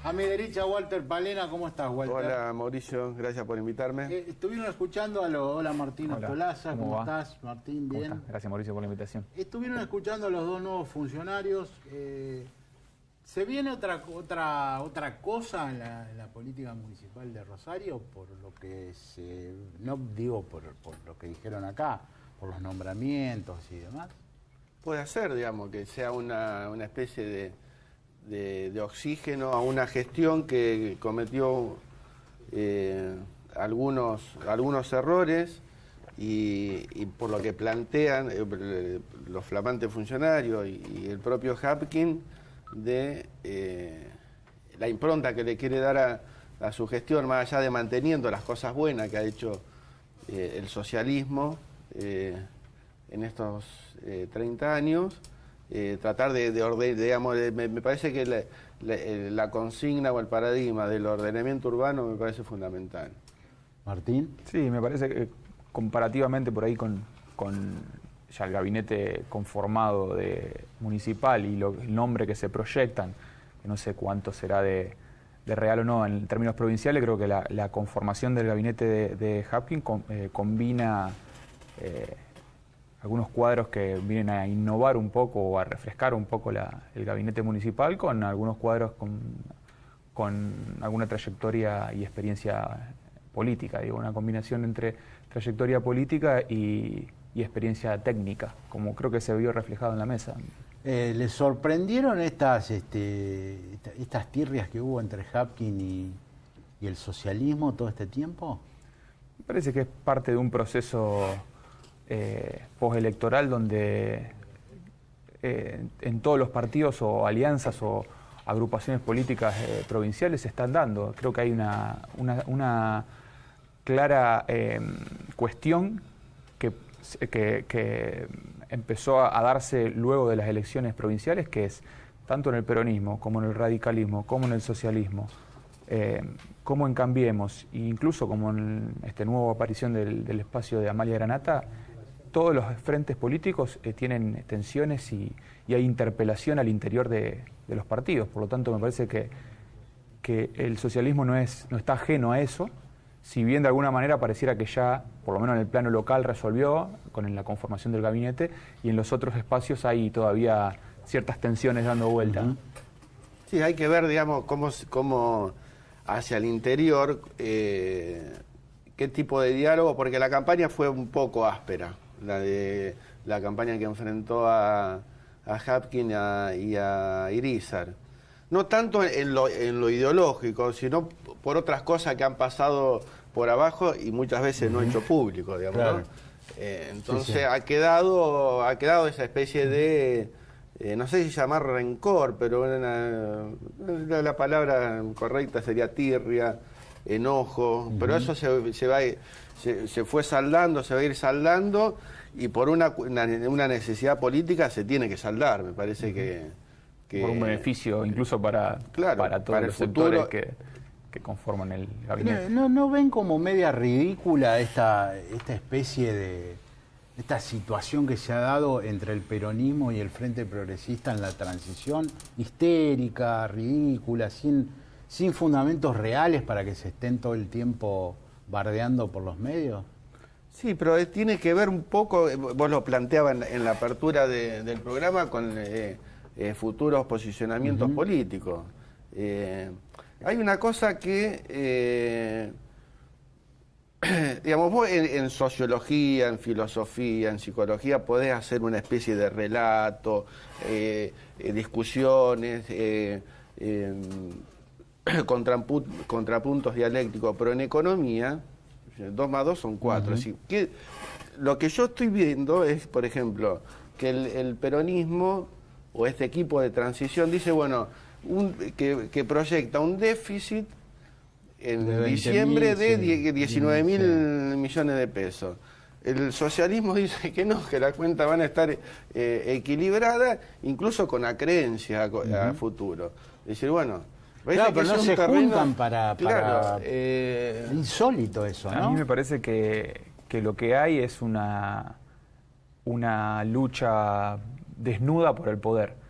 A mi derecha, Walter Palena. ¿Cómo estás, Walter? Hola, Mauricio. Gracias por invitarme. Estuvieron escuchando a los... Hola, Martín Ostolaza. ¿Cómo estás, Martín? Bien. ¿Cómo estás? Gracias, Mauricio, por la invitación. Estuvieron escuchando a los dos nuevos funcionarios. ¿Se viene otra cosa en la política municipal de Rosario? Por lo que se... No digo por lo que dijeron acá, por los nombramientos y demás. Puede ser, digamos, que sea una especie de oxígeno a una gestión que cometió algunos errores y por lo que plantean los flamantes funcionarios y el propio Hapkin de la impronta que le quiere dar a su gestión, más allá de manteniendo las cosas buenas que ha hecho el socialismo en estos 30 años, tratar de ordenar, digamos, me parece que la consigna o el paradigma del ordenamiento urbano me parece fundamental. Martín. Sí, me parece que comparativamente por ahí con ya el gabinete conformado municipal y el nombre que se proyectan, que no sé cuánto será de real o no en términos provinciales, creo que la conformación del gabinete de Hapkin combina algunos cuadros que vienen a innovar un poco o a refrescar un poco el gabinete municipal con algunos cuadros con alguna trayectoria y experiencia política, digo, una combinación entre trayectoria política y experiencia técnica, como creo que se vio reflejado en la mesa. ¿Les sorprendieron estas tirrias que hubo entre Hapkin y el socialismo todo este tiempo? Me parece que es parte de un proceso postelectoral donde en todos los partidos o alianzas o agrupaciones políticas provinciales se están dando. Creo que hay una clara cuestión que empezó a darse luego de las elecciones provinciales, que es tanto en el peronismo como en el radicalismo como en el socialismo, como en Cambiemos, e incluso como en esta nueva aparición del espacio de Amalia Granata, todos los frentes políticos tienen tensiones y hay interpelación al interior de los partidos. Por lo tanto, me parece que el socialismo no está ajeno a eso, si bien de alguna manera pareciera que ya, por lo menos en el plano local, resolvió con la conformación del gabinete, y en los otros espacios hay todavía ciertas tensiones dando vuelta. Sí, hay que ver, digamos, cómo hacia el interior, qué tipo de diálogo, porque la campaña fue un poco áspera, la campaña que enfrentó a Hapkin y a Irízar. No tanto en lo ideológico, sino por otras cosas que han pasado por abajo y muchas veces no hecho público, digamos, claro. ¿No? Entonces sí. Ha quedado esa especie de, no sé si llamar rencor, pero la palabra correcta sería tirria, enojo, pero eso se fue saldando, se va a ir saldando, y por una necesidad política se tiene que saldar, me parece que por un beneficio incluso para todos los sectores que conforman el gabinete. ¿No ven como media ridícula esta especie de esta situación que se ha dado entre el peronismo y el Frente Progresista en la transición? Histérica, ridícula, sin fundamentos reales para que se estén todo el tiempo bardeando por los medios. Sí, pero tiene que ver un poco, vos lo planteabas en la apertura del programa, con futuros posicionamientos políticos. Hay una cosa que, digamos, vos en sociología, en filosofía, en psicología, podés hacer una especie de relato, discusiones, contrapuntos dialécticos, pero en economía, 2 más 2 son 4. Así que lo que yo estoy viendo es, por ejemplo, que el peronismo o este equipo de transición dice, bueno, que proyecta un déficit en diciembre de 19.000 millones de pesos. El socialismo dice que no, que las cuentas van a estar equilibradas, incluso con acreencia a futuro. Dice, bueno, claro, pero no se juntan para insólito eso, ¿no? A mí me parece que lo que hay es una lucha desnuda por el poder.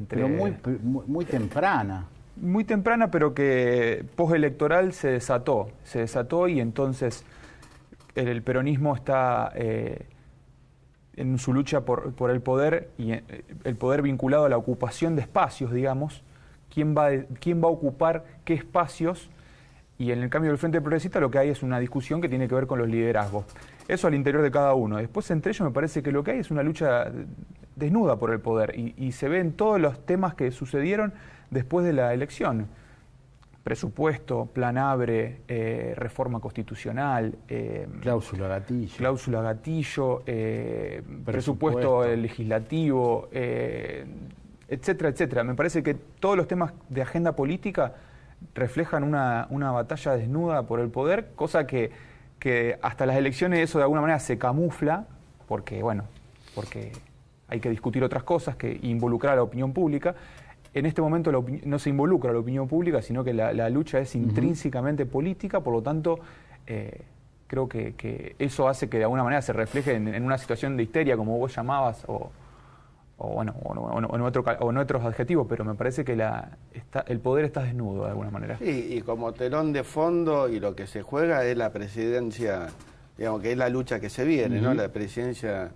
Pero muy temprana. muy temprana, pero que postelectoral se desató y entonces el peronismo está en su lucha por el poder y el poder vinculado a la ocupación de espacios, digamos, quién va a ocupar qué espacios, y en el cambio del Frente Progresista lo que hay es una discusión que tiene que ver con los liderazgos. Eso al interior de cada uno. Después entre ellos me parece que lo que hay es una lucha desnuda por el poder y se ve en todos los temas que sucedieron después de la elección. Presupuesto, plan ABRE, reforma constitucional, cláusula gatillo, presupuesto legislativo, etcétera, etcétera. Me parece que todos los temas de agenda política reflejan una batalla desnuda por el poder, cosa que hasta las elecciones eso de alguna manera se camufla, porque hay que discutir otras cosas que involucrar a la opinión pública. En este momento no se involucra a la opinión pública, sino que la lucha es intrínsecamente política, por lo tanto creo que eso hace que de alguna manera se refleje en una situación de histeria, como vos llamabas, o en otros adjetivos, pero me parece que el poder está desnudo de alguna manera. Sí, y como telón de fondo y lo que se juega es la presidencia, digamos que es la lucha que se viene, ¿no? La presidencia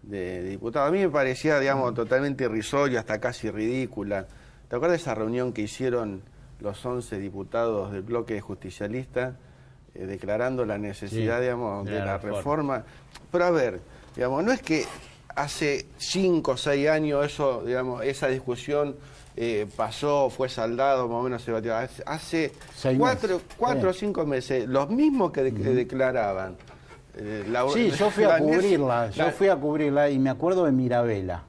de diputados. A mí me parecía, digamos, totalmente irrisoria, hasta casi ridícula. ¿Te acuerdas de esa reunión que hicieron los 11 diputados del bloque justicialista declarando la necesidad, digamos, de la reforma? Pero a ver, digamos, no es que hace 5 o 6 años eso, digamos, esa discusión pasó, fue saldado, más o menos se batió. Hace 4 o 5 meses, los mismos que declaraban. Sí, yo fui a cubrirla y me acuerdo de Mirabella.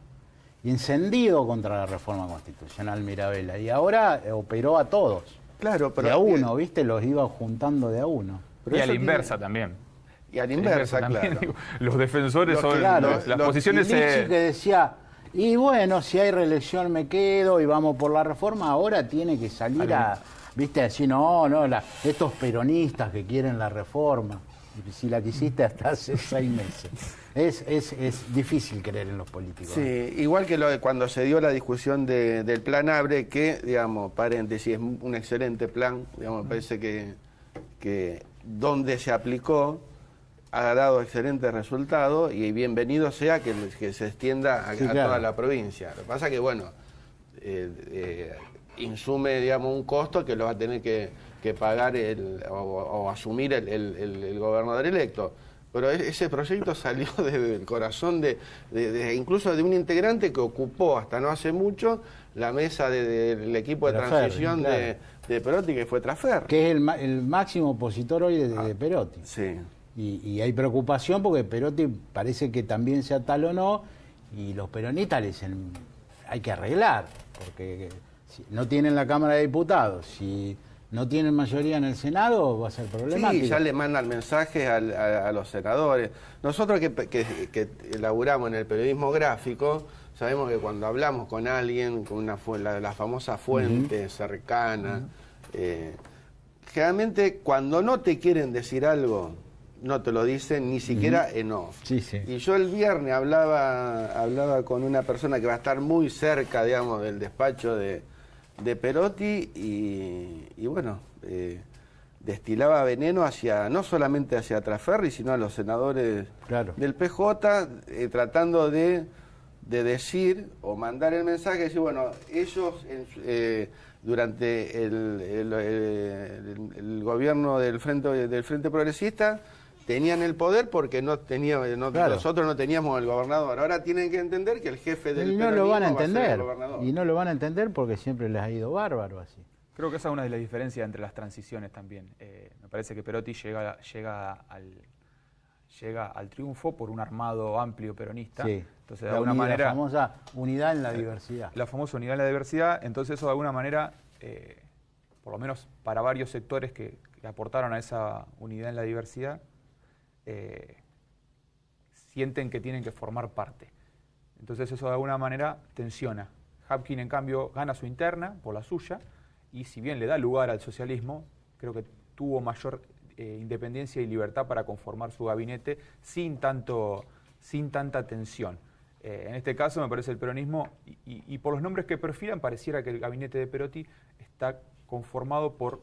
Y encendido contra la reforma constitucional Mirabella. Y ahora operó a todos. Claro, pero... De a uno, ¿viste? Los iba juntando de a uno. Pero y a la inversa también. Y a la inversa, claro. Digo, los defensores son... las posiciones... que decía, y bueno, si hay reelección me quedo y vamos por la reforma, ahora tiene que salir ¿viste? Así, estos peronistas que quieren la reforma. Si la quisiste hasta hace 6 meses. Es difícil creer en los políticos. Sí, igual que cuando se dio la discusión del plan ABRE, que, digamos, paréntesis, es un excelente plan, digamos, me parece que donde se aplicó ha dado excelentes resultados y bienvenido sea que se extienda a toda la provincia. Lo que pasa que, bueno, insume, digamos, un costo que lo va a tener que pagar o asumir el gobernador electo. Pero ese proyecto salió desde el corazón incluso de un integrante que ocupó hasta no hace mucho la mesa del equipo de transición de Perotti, que fue Trafer. Que es el máximo opositor hoy de Perotti. Sí. Y hay preocupación porque Perotti parece que también se atalonó y los peronistas le dicen hay que arreglar, porque si no tienen la Cámara de Diputados, si no tienen mayoría en el Senado, va a ser problemático. Sí, ya le mandan mensajes a los senadores. Nosotros que laburamos en el periodismo gráfico, sabemos que cuando hablamos con alguien, con la famosa fuente cercana, generalmente cuando no te quieren decir algo, no te lo dicen ni siquiera en off. Sí, sí. Y yo el viernes hablaba con una persona que va a estar muy cerca, digamos, del despacho de Perotti y bueno, destilaba veneno no solamente hacia Traferri, sino a los senadores del PJ, tratando de decir o mandar el mensaje, decir, bueno, ellos durante el gobierno del Frente Progresista tenían el poder porque nosotros no teníamos el gobernador. Ahora tienen que entender que el jefe del peronismo va a ser el gobernador. Y no lo van a entender porque siempre les ha ido bárbaro así. Creo que esa es una de las diferencias entre las transiciones también. Me parece que Perotti llega al triunfo por un armado amplio peronista. Sí. Entonces, de alguna manera, la famosa unidad en la diversidad. La famosa unidad en la diversidad. Entonces eso de alguna manera, por lo menos para varios sectores que aportaron a esa unidad en la diversidad, sienten que tienen que formar parte. Entonces eso de alguna manera tensiona. Hapkin, en cambio, gana su interna por la suya, y si bien le da lugar al socialismo, creo que tuvo mayor independencia y libertad para conformar su gabinete sin tanta tensión. En este caso me parece el peronismo, y por los nombres que perfilan, pareciera que el gabinete de Perotti está conformado por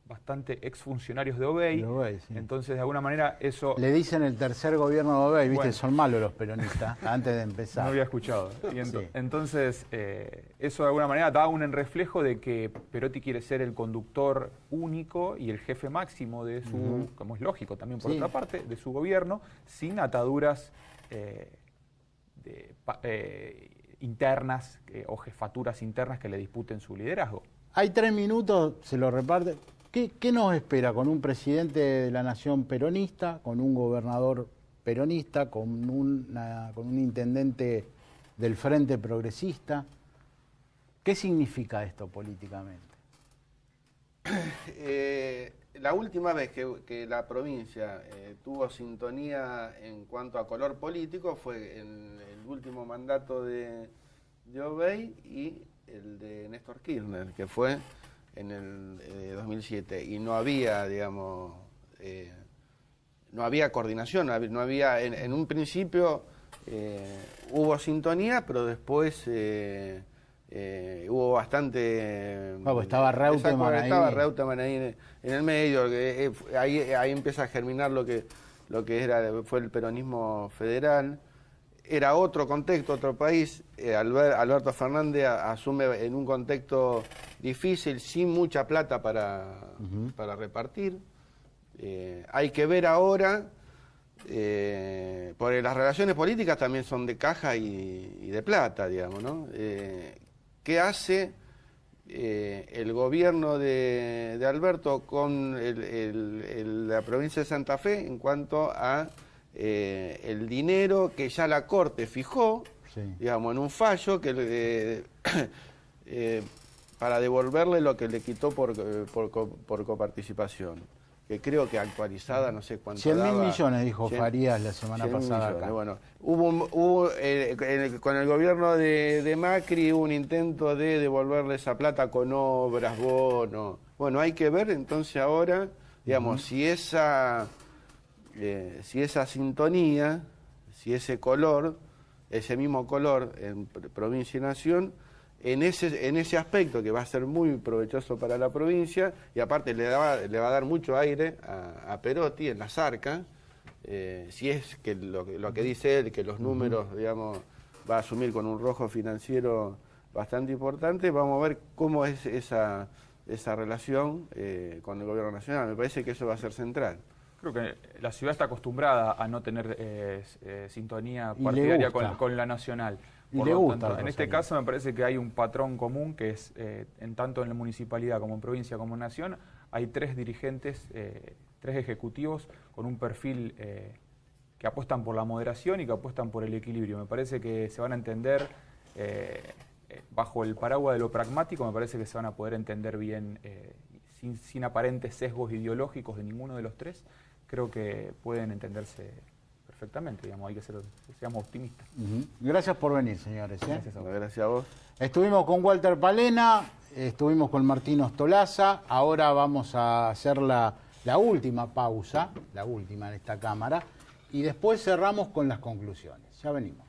bastante exfuncionarios de OBEI. Sí. Entonces, de alguna manera, eso... Le dicen el tercer gobierno de OBEI, ¿viste? Bueno. Son malos los peronistas, antes de empezar. No había escuchado. Sí. Entonces, eso de alguna manera da un reflejo de que Perotti quiere ser el conductor único y el jefe máximo de su, como es lógico también por otra parte, de su gobierno, sin ataduras internas o jefaturas internas que le disputen su liderazgo. Hay 3 minutos, se lo reparte. ¿Qué nos espera con un presidente de la nación peronista, con un gobernador peronista, con un intendente del Frente Progresista? ¿Qué significa esto políticamente? La última vez que la provincia tuvo sintonía en cuanto a color político fue en el último mandato de OBEI y el de Néstor Kirchner, que fue en el 2007, y no había, digamos, no había coordinación, no había, en un principio hubo sintonía, pero después hubo bastante... Estaba Reutemann ahí. Estaba Reutemann ahí en el medio, ahí empieza a germinar lo que fue el peronismo federal. Era otro contexto, otro país. Alberto Fernández asume en un contexto difícil, sin mucha plata para repartir. Hay que ver ahora, porque las relaciones políticas también son de caja y de plata, digamos, ¿no? ¿Qué hace el gobierno de Alberto con la provincia de Santa Fe en cuanto a el dinero que ya la Corte fijó, digamos, en un fallo que para devolverle lo que le quitó por coparticipación, que creo que actualizada no sé cuánto 100.000 millones, dijo Farías la semana pasada acá. Bueno, hubo con el gobierno de Macri hubo un intento de devolverle esa plata con obras, bonos. Bueno, hay que ver entonces ahora, digamos, si esa sintonía, si ese color, ese mismo color en provincia y nación, en ese aspecto que va a ser muy provechoso para la provincia, y aparte le va a dar mucho aire a Perotti en las arcas, si es que lo que dice él, que los números, digamos, va a asumir con un rojo financiero bastante importante, vamos a ver cómo es esa relación con el gobierno nacional. Me parece que eso va a ser central. Creo que la ciudad está acostumbrada a no tener sintonía partidaria con la nacional. Por lo tanto, en este caso me parece que hay un patrón común que es, en tanto en la municipalidad como en provincia como en nación, hay 3 dirigentes, 3 ejecutivos con un perfil que apuestan por la moderación y que apuestan por el equilibrio. Me parece que se van a entender, bajo el paraguas de lo pragmático, me parece que se van a poder entender bien, sin aparentes sesgos ideológicos de ninguno de los 3. Creo que pueden entenderse perfectamente, digamos, hay que seamos optimistas. Gracias por venir, señores. Gracias a vos. Estuvimos con Walter Palena, estuvimos con Martín Ostolaza, ahora vamos a hacer la última pausa, la última en esta cámara, y después cerramos con las conclusiones. Ya venimos.